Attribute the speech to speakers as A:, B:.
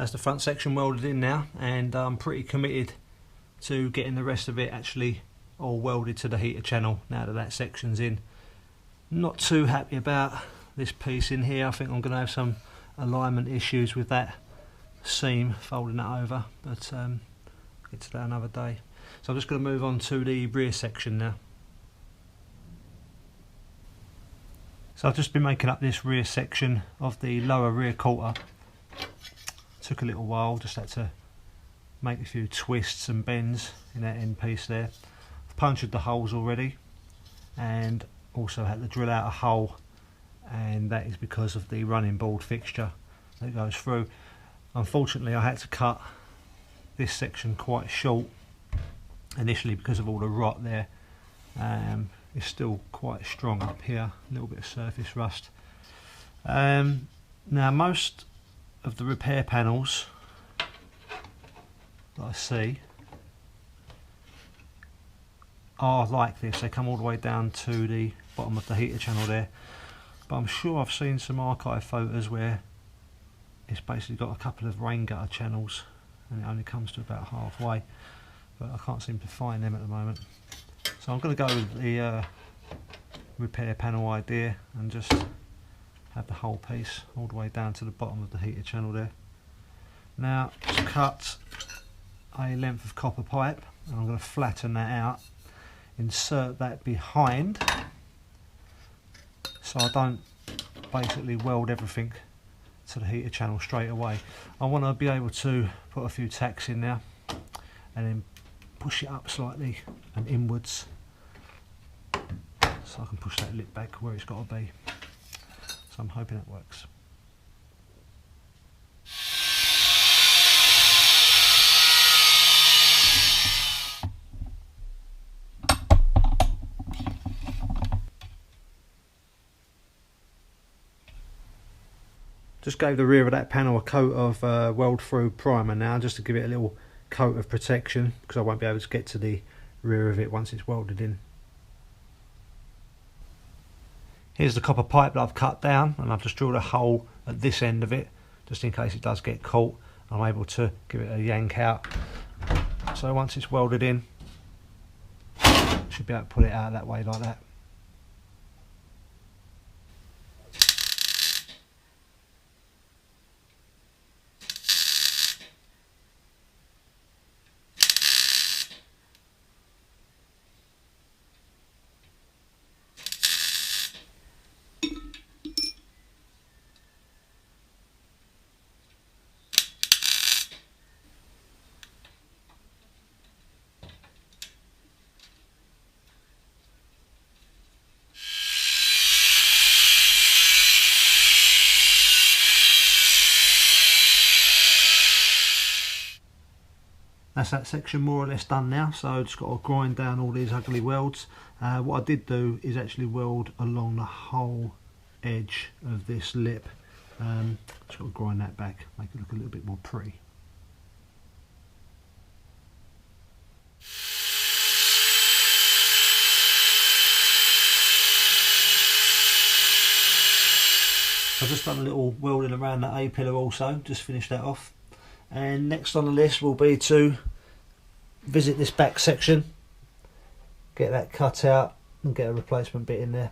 A: That's the front section welded in now, and I'm pretty committed to getting the rest of it actually all welded to the heater channel now that that section's in. Not too happy about this piece in here. I think I'm going to have some alignment issues with that seam folding that over, but get to that another day. So I'm just going to move on to the rear section now. So I've just been making up this rear section of the lower rear quarter. Took a little while, just had to make a few twists and bends in that end piece there. I've punctured the holes already, and also had to drill out a hole, and that is because of the running board fixture that goes through. Unfortunately, I had to cut this section quite short initially because of all the rot there. It's still quite strong up here, a little bit of surface rust. Now most of the repair panels that I see are like this. They come all the way down to the bottom of the heater channel there, but I'm sure I've seen some archive photos where it's basically got a couple of rain gutter channels and it only comes to about halfway, but I can't seem to find them at the moment. So I'm going to go with the repair panel idea and just have the whole piece all the way down to the bottom of the heater channel there. Now just cut a length of copper pipe, and I'm going to flatten that out, insert that behind so I don't basically weld everything to the heater channel straight away. I want to be able to put a few tacks in there and then push it up slightly and inwards so I can push that lip back where it's got to be. So I'm hoping it works. Just gave the rear of that panel a coat of weld through primer now, just to give it a little coat of protection, because I won't be able to get to the rear of it once it's welded in. Here's the copper pipe that I've cut down, and I've just drilled a hole at this end of it just in case it does get caught. I'm able to give it a yank out, so once it's welded in I should be able to pull it out that way like that. That's that section more or less done now, so I've just got to grind down all these ugly welds. What I did do is actually weld along the whole edge of this lip. Just got to grind that back, make it look a little bit more pretty. I've just done a little welding around that A-pillar also, just finished that off. And next on the list will be to visit this back section, get that cut out and get a replacement bit in there.